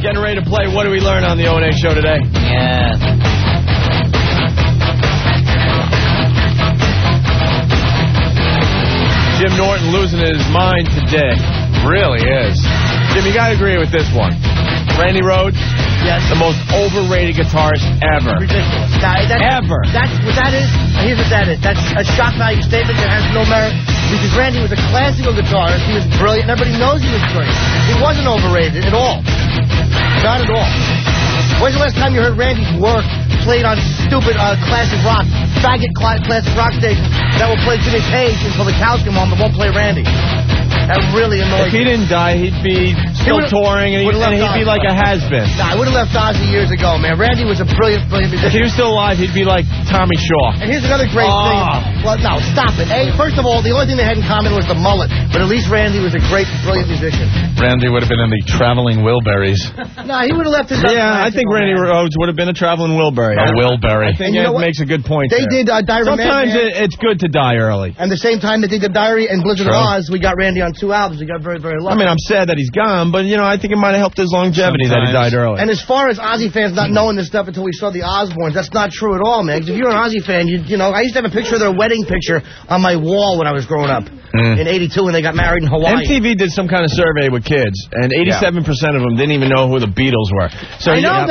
Getting ready to play What Do We Learn on the O&A show today? Yeah. Jim Norton losing his mind today. Really is. Jim, you got to agree with this one. Randy Rhoads, yes, the most overrated guitarist ever. Ridiculous. Ever. That's what that is. Here's what that is. That's a shock value statement that has no merit. Because Randy was a classical guitarist. He was brilliant. Everybody knows he was great. He wasn't overrated at all. Not at all. When's the last time you heard Randy's work played on stupid classic rock, faggot classic rock stations that will play Jimmy Page until the cows come home that won't play Randy? That really annoyed me. If he didn't die, he'd be still touring, and he'd be like a has-been. Nah, I would have left Ozzy years ago, man. Randy was a brilliant musician. If he was still alive, he'd be like Tommy Shaw. And here's another great thing. Well, no, stop it. Hey, first of all, the only thing they had in common was the mullet. But at least Randy was a great, brilliant musician. Randy would have been in the Traveling Wilburys. Nah, he would have left his... Yeah, I think Randy Rhoads would have been a Traveling Wilbury. A Wilbury. I think it makes a good point. They did Diary of Sometimes it's good to die early. And the same time that they did Diary and Blizzard of Oz, we got Randy on 2 albums. We got very, very lucky. I mean, I'm sad that he's gone, but, you know, I think it might have helped his longevity that he died early. And as far as Ozzy fans not knowing this stuff until we saw the Osbournes, that's not true at all, man. 'Cause if you're an Ozzy fan, you know, I used to have a picture of their wedding picture on my wall when I was growing up in '82 when they got married in Hawaii. MTV did some kind of survey with kids, and 87% of them didn't even know who the Beatles were. So I know,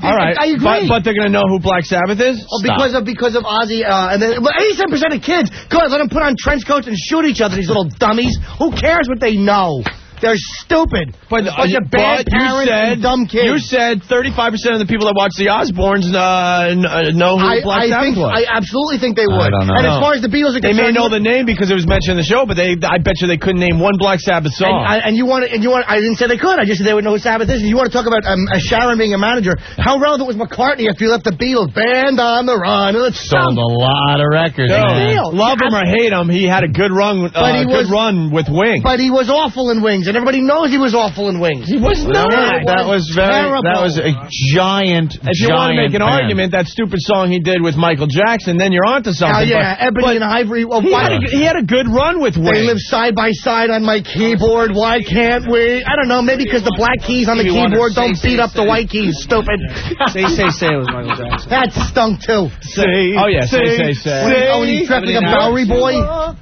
all right, I agree. But they're going to know who Black Sabbath is? Oh, because of Ozzy, and then 87% of kids, God, let them put on trench coats and shoot each other, these little dummies. Who cares what they know? They're stupid. But bad parents and dumb kids. You said 35% of the people that watch the Osbournes know who Black Sabbath was. I absolutely think they would. I don't know. And as far as the Beatles are concerned, they may know the name because it was mentioned in the show, but I bet you they couldn't name one Black Sabbath song. And you want? I didn't say they could. I just said they would know who Sabbath is. And you want to talk about Sharon being a manager? How relevant was McCartney after he left the Beatles? Band on the run. Sold a lot of records. Love him or hate him, he had a good run. Good run with Wings. But he was awful in Wings, and everybody knows he was awful in Wings. He was not. That was a giant. If you want to make an argument, that stupid song he did with Michael Jackson, then you're onto something. Ebony and Ivory. Well, he had a good run with Wings. They live side by side on my keyboard. Why can't we? I don't know. Maybe because the black keys on the keyboard don't beat up the white keys. Stupid. Say was Michael Jackson. That stunk too. Say. Oh, and he trapped like a Bowery boy.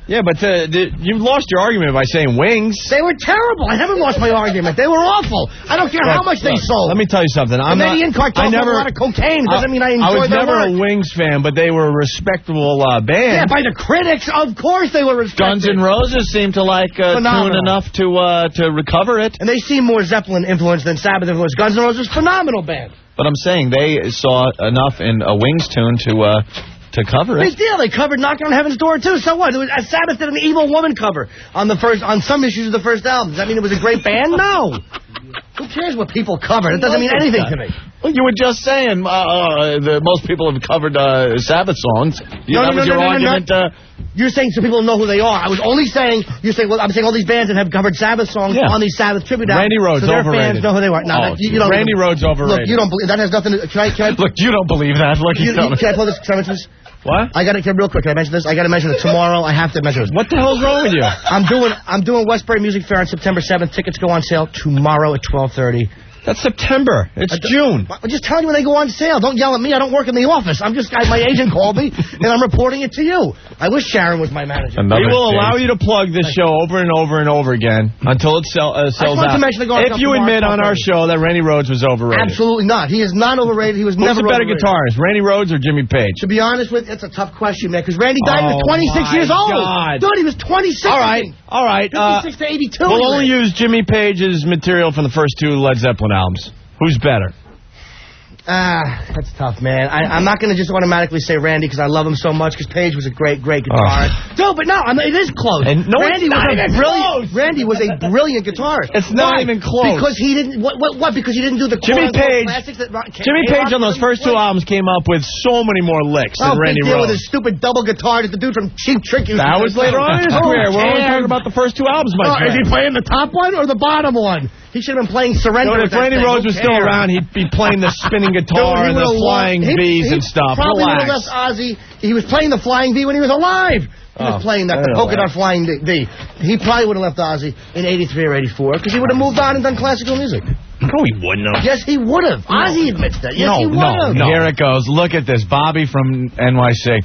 Yeah, but you lost your argument by saying Wings. They were terrible. I haven't lost my argument. They were awful. I don't care how much they sold. Let me tell you something. I never a lot of cocaine. It doesn't mean I enjoyed their work. I was never a Wings fan, but they were a respectable band. Yeah, by the critics, of course they were respected. Guns N' Roses seemed to like tune enough to recover it. And they seem more Zeppelin influenced than Sabbath influenced. Guns N' Roses, phenomenal band. But I'm saying they saw enough in a Wings tune to cover it. Big deal. They covered Knocking on Heaven's Door, too. So what? Sabbath did an Evil Woman cover on some issues of the first album. Does that mean it was a great band? No. Who cares what people cover? It doesn't mean anything to me. Well, you were just saying most people have covered Sabbath songs. That was your argument. You're saying so people know who they are. I was only saying, I'm saying all these bands that have covered Sabbath songs on these Sabbath tribute albums. Randy Rhoads, so their overrated. fans know who they are. No, Randy Rhoads, overrated. Look, you don't believe that has nothing to... Can I Look, you don't believe that. Look, can I pull this? Can I mention this? What? I got to real quick. Can I mention this? I got to mention it tomorrow. I have to mention it. What the hell's wrong with you? I'm doing Westbury Music Fair on September 7th. Tickets go on sale tomorrow at 12:30. That's September. It's June. I'm just telling you when they go on sale. Don't yell at me. I don't work in the office. My agent called me, and I'm reporting it to you. I wish Sharon was my manager. We will allow you to plug this show over and over and over again until it sells out. If you admit on our show that Randy Rhoads was overrated. Absolutely not. He is not overrated. He was never overrated. Who's the better guitarist, Randy Rhoads or Jimmy Page? To be honest with you, that's a tough question, man, because Randy died at 26 years old. God. Dude, he was 26. All right. 56 to 82. We'll only use Jimmy Page's material from the first 2 Led Zeppelin albums. Who's better? That's tough, man. I'm not going to just automatically say Randy because I love him so much because Page was a great guitarist. Dude, but no, it is close. And no, Randy was a brilliant guitarist. It's not even close. Because he didn't. What? Because he didn't do the Jimmy Page. Classics that Jimmy Page on those first 2 albums came up with so many more licks than Randy Rhoads. With his stupid double guitar that the dude from Cheap Trick used to That was later on in his career. We're only talking about the first 2 albums, my friend. Is he playing the top one or the bottom one? He should have been playing Surrender. If Randy Rhoads was still around, he'd be playing the spinning guitar and the flying V's and stuff. Probably would have left Ozzy. He was playing the flying V when he was alive. He was playing that, the polka dot flying V. He probably would have left Ozzy in 83 or 84 because he would have moved on and done classical music. No, he wouldn't have. Yes, he would have. Ozzy admits that. Yes, he would have. No. Here it goes. Look at this. Bobby from NYC.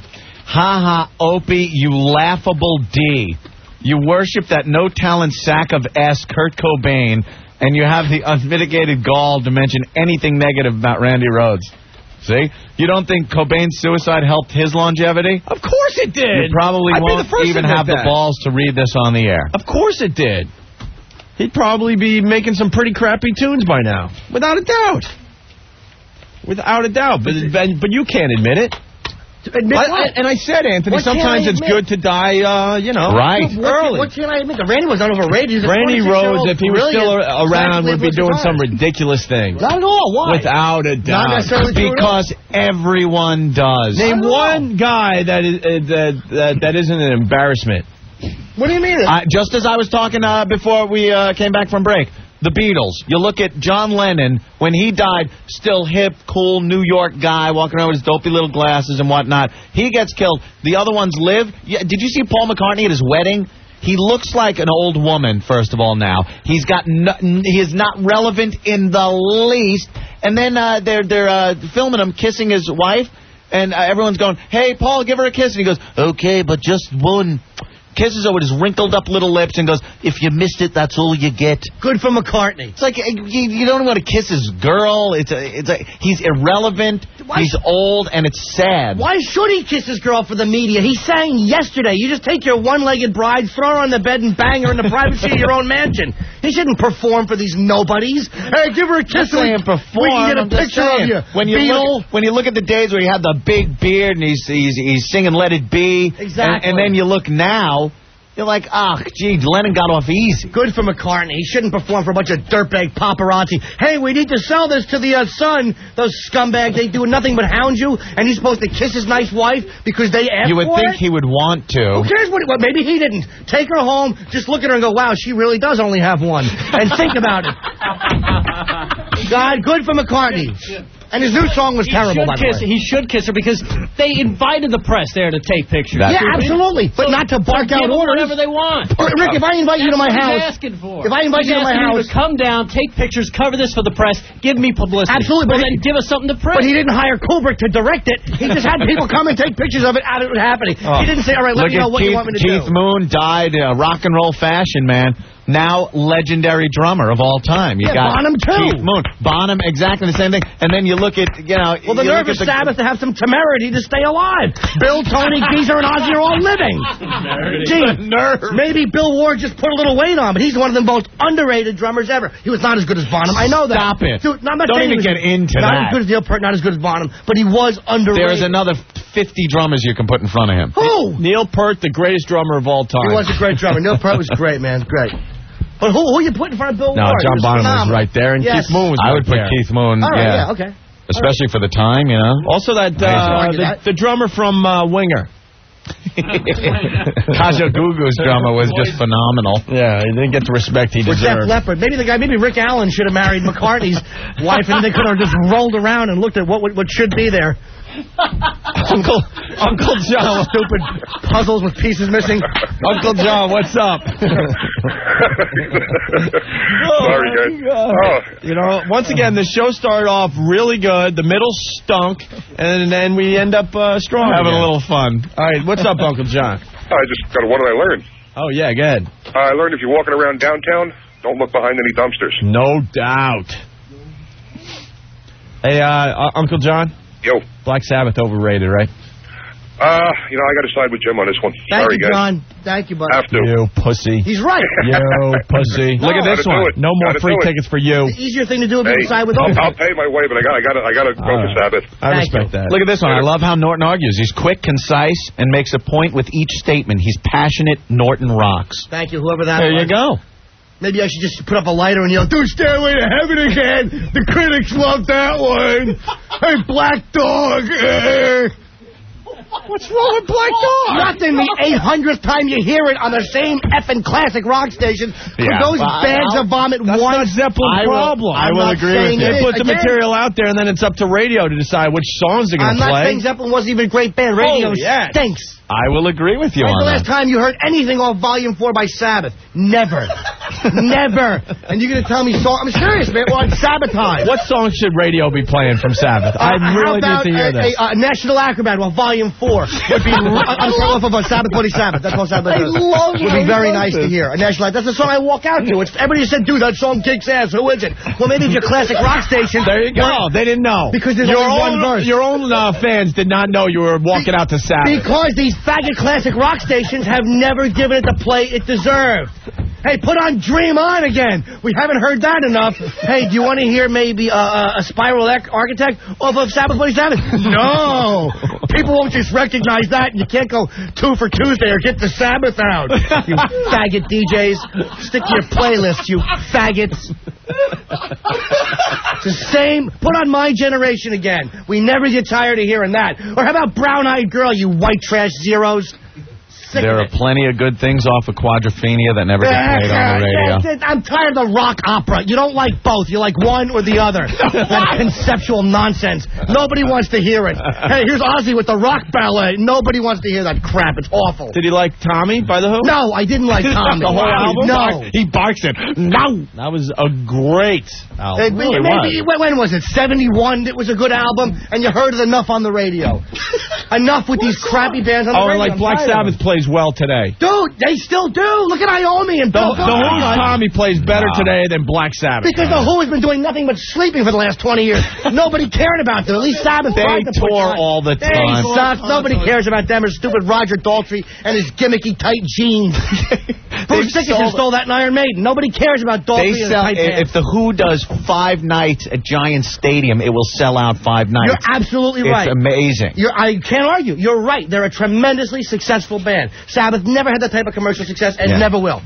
Ha ha, Opie, you laughable D. You worship that no-talent sack of S, Kurt Cobain, and you have the unmitigated gall to mention anything negative about Randy Rhoads. See? You don't think Cobain's suicide helped his longevity? Of course it did. You probably won't even have the balls to read this on the air. Of course it did. He'd probably be making some pretty crappy tunes by now. Without a doubt. Without a doubt. But you can't admit it. And I said, Anthony, sometimes it's good to die, right. Early. What can I admit? Randy was not overrated. Randy Rhoads, if he was still around, would be doing some ridiculous things. Not at all. Why? Without a doubt. Not necessarily because everyone does. Name one guy that isn't an embarrassment. What do you mean? Just as I was talking before we came back from break. The Beatles. You look at John Lennon, when he died, still hip, cool, New York guy, walking around with his dopey little glasses and whatnot. He gets killed. The other ones live. Yeah, did you see Paul McCartney at his wedding? He looks like an old woman, first of all, now. He is not relevant in the least. And then they're filming him kissing his wife, and everyone's going, hey, Paul, give her a kiss. And he goes, okay, but just one. Kisses her with his wrinkled up little lips and goes, if you missed it, that's all you get. Good for McCartney. It's like you don't want to kiss his girl. He's irrelevant. He's old, and it's sad. Why should he kiss his girl for the media? He sang yesterday. You just take your one-legged bride, throw her on the bed, and bang her in the privacy of your own mansion. He shouldn't perform for these nobodies. Hey, give her a kiss. We can get a picture of you. When you look at the days where he had the big beard and he's singing "Let It Be," exactly, and then you look now. You're like, gee, Lennon got off easy. Good for McCartney. He shouldn't perform for a bunch of dirtbag paparazzi. Hey, we need to sell this to the Sun. Those scumbags, they do nothing but hound you, and he's supposed to kiss his nice wife because they asked for it? You would think he would want to. Who cares what maybe he didn't. Take her home, just look at her and go, wow, she really does only have one. And think about it. God, good for McCartney. And his new song was terrible, by the way. He should kiss her because they invited the press there to take pictures. Yeah, absolutely. But not to bark out orders. Whatever they want. Rick, if I invite you to my house... asking for? If I invite you to my house... to come down, take pictures, cover this for the press, give me publicity. Absolutely. But then give us something to print. But he didn't hire Kubrick to direct it. He just had people come and take pictures of it as it was happening. He didn't say, all right, let me know what you want me to do. Keith Moon died rock and roll fashion, man. Now legendary drummer of all time. You got Bonham too. Keith Moon. Bonham, exactly the same thing. And then you look at, well, the nerve of Sabbath to have some temerity to stay alive. Bill, Tony, Geezer, and Ozzy are all living. Gee, maybe Bill Ward just put a little weight on, but he's one of the most underrated drummers ever. He was not as good as Bonham. I know that. Stop it. Dude, don't even get into that. Not as good as Neil Peart, not as good as Bonham, but he was underrated. There's another 50 drummers you can put in front of him. Who? Neil Peart, the greatest drummer of all time. He was a great drummer. Neil Peart was great, man. Great. But who you put in front of Bill Ward? No, John Bonham was right there, and Keith Moon was right there. I would put Keith Moon, yeah, okay. Especially for the time, Also the drummer from Winger. Kaja Gugu's drummer was just phenomenal. Yeah, he didn't get the respect he deserved. Def Leppard. Maybe Rick Allen should have married McCartney's wife, and they could have just rolled around and looked at what should be there. Uncle John. Stupid puzzles with pieces missing. Uncle John, what's up? Sorry, guys. Once again, the show started off really good. The middle stunk, and then we end up strong. Having a little fun. All right, what's up, Uncle John? I just got what did I learn? Oh, yeah, go ahead. I learned if you're walking around downtown, don't look behind any dumpsters. No doubt. Hey, Uncle John? Yo. Black Sabbath overrated, right? I got to side with Jim on this one. Thank you, guys. John. Thank you, buddy. Have to. You pussy. He's right. You pussy. Look at this one. No more free tickets for you. The easier thing to do would be to side with Opie. I'll pay my way, but I got to go for Sabbath. I respect that. Look at this one. I love how Norton argues. He's quick, concise, and makes a point with each statement. He's passionate. Norton rocks. Thank you, whoever that was. There you go. Maybe I should just put up a lighter and yell, "Dude, Stairway to Heaven again! The critics love that one! Hey, Black Dog!" What's wrong with Black Dog? Nothing. The 800th time you hear it on the same effing classic rock station. Those bags of vomit That's not Zeppelin's problem. I will agree with you. They put the material out there, and then it's up to radio to decide which songs they're going to play. I'm not saying Zeppelin wasn't even a great band. Radio stinks. I will agree with you on When's the last that. time you heard anything off Volume 4 by Sabbath? Never. Never. And you're going to tell me I'm serious, man. We're on Sabotage. What songs should radio be playing from Sabbath? I really need to hear this. National Acrobat, Volume 4 would be off of a Sabbath Bloody Sabbath. That's what Sabbath does. Would be very nice to hear. A National That's the song I walk out to. Everybody said, dude, that song kicks ass. Who is it? Well, maybe it's your classic rock station. There you go. They didn't know. Because there's only one verse. Your own fans did not know you were walking out to Sabbath. Because these faggot classic rock stations have never given it the play it deserved. Hey, put on Dream On again. We haven't heard that enough. Hey, do you want to hear maybe a Spiral Architect off of Sabbath Bloody Sabbath? No. People won't just recognize that. You can't go 2 for Tuesday or get the Sabbath out. You faggot DJs. Stick to your playlist, you faggots. It's the same. Put on My Generation again. We never get tired of hearing that. Or how about Brown Eyed Girl, you white trash zeros? There are plenty of good things off of Quadrophenia that never get played on the radio. I'm tired of the rock opera. You don't like both. You like one or the other. That conceptual nonsense. Nobody wants to hear it. Hey, here's Ozzy with the rock ballet. Nobody wants to hear that crap. It's awful. Did you like Tommy by The Who? No, I didn't like Tommy. The whole album? No. He barks it. No. That was a great album. When was it? 71? It was a good album, and you heard it enough on the radio. Enough with these crappy bands on the radio. Like Black Sabbath plays well today. Dude, they still do. Look at Iommi and Bill The Who's Tommy plays better today than Black Sabbath. Because The Who has been doing nothing but sleeping for the last 20 years. Nobody cared about them. At least Sabbath tried to tour all the time. They suck. Nobody cares about them or stupid Roger Daltrey and his gimmicky tight jeans. Bruce Dickinson stole that in Iron Maiden. Nobody cares about Daltrey and his tight pants. If The Who does 5 nights at Giant Stadium, it will sell out 5 nights. You're absolutely right. It's amazing. I can't argue. You're right. They're a tremendously successful band. Sabbath never had that type of commercial success and never will.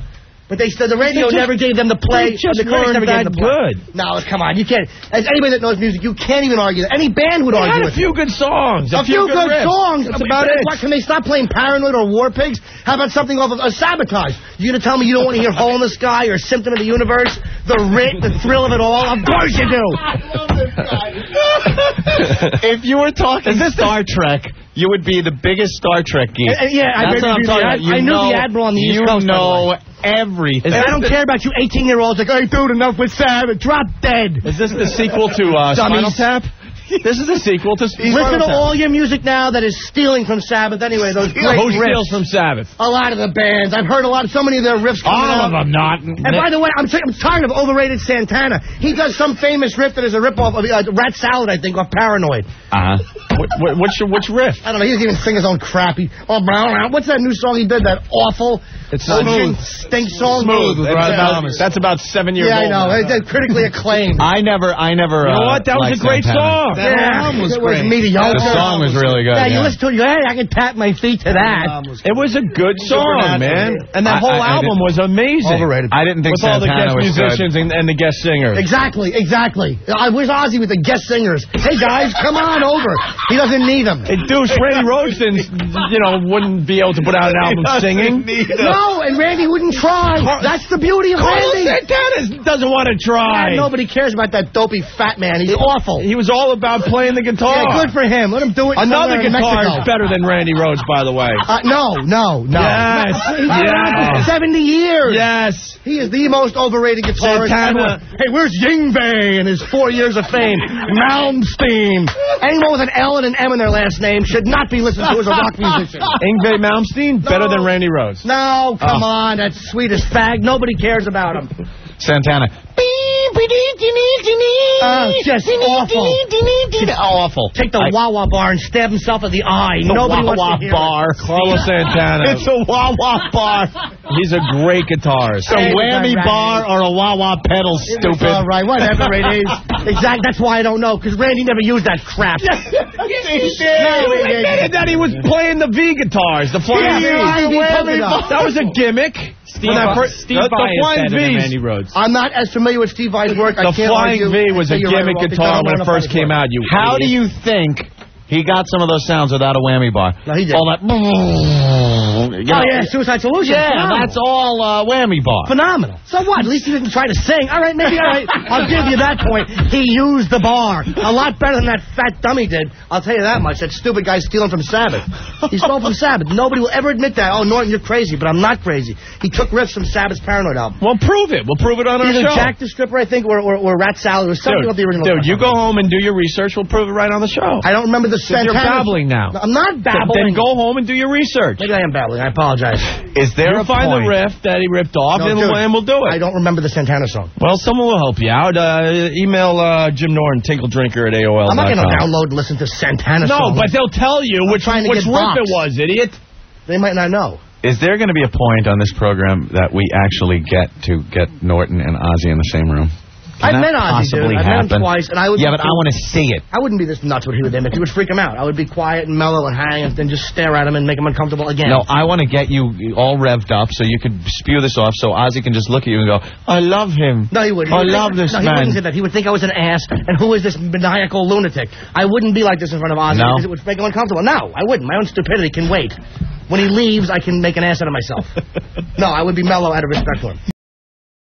But the radio never gave them the play. The critics never gave them the play. Good. No, come on. You can't. As anybody that knows music, you can't even argue that. Any band would argue with a few good songs. A few good songs. That's about it. What, can they stop playing Paranoid or War Pigs? How about something off of Sabotage? You going to tell me you don't want to hear Hole in the Sky or Symptom of the Universe? The thrill of it all? Of course you do. I love this guy. If you were talking Star Trek, you would be the biggest Star Trek geek. Yeah, I knew the Admiral on the East Coast. You know everything. I don't care about you 18-year-olds like, hey, dude, enough with Sabbath. Drop dead. Is this the sequel to Spinal Tap? This is a sequel to Listen to all your music now that is stealing from Sabbath. Anyway, those great Who riffs. steals from Sabbath? A lot of the bands. I've heard so many of their riffs. All of them not. And by the way, I'm tired of overrated Santana. He does some famous riff that is a ripoff of Rat Salad, I think, of Paranoid. Which riff? I don't know. He doesn't even sing his own crap. What's that new song he did? That awful Ocean Stink song? Smooth. That's about 7 years old. Yeah, I know. It's critically acclaimed. I never. You know what? That was a great song. That album was great. The song was really good. Yeah, you listen to it, hey, I can tap my feet to that. It was a good song, man. And that whole album was amazing. Overrated. I didn't think Santana was all the guest musicians and the guest singers. Exactly. Where's Ozzy with the guest singers? Hey, guys, come on over. He doesn't need them. Hey, Deuce, Randy Rhoads wouldn't be able to put out an album singing. No, and Randy wouldn't try. That's the beauty of Randy. Santana doesn't want to try. Yeah, nobody cares about that dopey fat man. He's awful. He was all about playing the guitar. Yeah, good for him. Let him do it. Another guitar is better than Randy Rhoads, by the way. No. Yes. He's been around for 70 years. Yes. He is the most overrated guitarist ever. Hey, where's Yngwie and his 4 years of fame? Malmsteen. Anyone with an L and an M in their last name should not be listened to as a rock musician. Yngwie Malmsteen? Better than Randy Rhoads. No, come on. That's sweet as fag. Nobody cares about him. Santana. Just awful. Awful. Take the wah-wah bar and stab himself in the eye. Nobody wants to hear bar. Carlos Santana. It's a wah-wah bar. He's a great guitarist. It's a whammy bar or a wah-wah pedal, stupid. All right, whatever it is. Exactly. That's why I don't know, because Randy never used that crap. He admitted that he was playing the V guitars, the flying V. That was a gimmick. Steve Vai is better than Randy Rhoads. I'm not as familiar with Steve Vai's work. The Flying V was a gimmick guitar when it first came out. How do you think He got some of those sounds without a whammy bar. No, he did. All that. Suicide Solution. Yeah, phenomenal. that's all whammy bar. Phenomenal. So what? At least he didn't try to sing. All right, maybe, all right. I'll give you that point. He used the bar. A lot better than that fat dummy did. I'll tell you that much. That stupid guy stealing from Sabbath. He stole from Sabbath. Nobody will ever admit that. Oh, Norton, you're crazy, but I'm not crazy. He took riffs from Sabbath's Paranoid album. Well, prove it. We'll prove it on our Either show. Jack the Stripper, I think, or Rat Salad, or something about the original. Dude, you go home and do your research. We'll prove it right on the show. I don't remember the Santana. You're babbling now. No, I'm not babbling. Then go home and do your research. Maybe I am babbling. I apologize. Is there You'll find the riff that he ripped off, and we'll do it. I don't remember the Santana song. Well, someone will help you out. Email Jim Norton, tinkledrinker at AOL.com. I'm not going to download and listen to Santana songs. No, but they'll tell you which riff it was, idiot. They might not know. Is there going to be a point on this program that we actually get Norton and Ozzy in the same room? I've met Ozzy, dude. I've met him twice, and I would. Yeah, but I want to see it. I wouldn't be this nuts with who they met. It would freak him out. I would be quiet and mellow and hang, and then just stare at him and make him uncomfortable again. No, I want to get you all revved up so you could spew this off, so Ozzy can just look at you and go, "I love him." No, he wouldn't. I love this man. He wouldn't say that. He would think I was an ass, and who is this maniacal lunatic? I wouldn't be like this in front of Ozzy because it would make him uncomfortable. No, I wouldn't. My own stupidity can wait. When he leaves, I can make an ass out of myself. No, I would be mellow out of respect for him.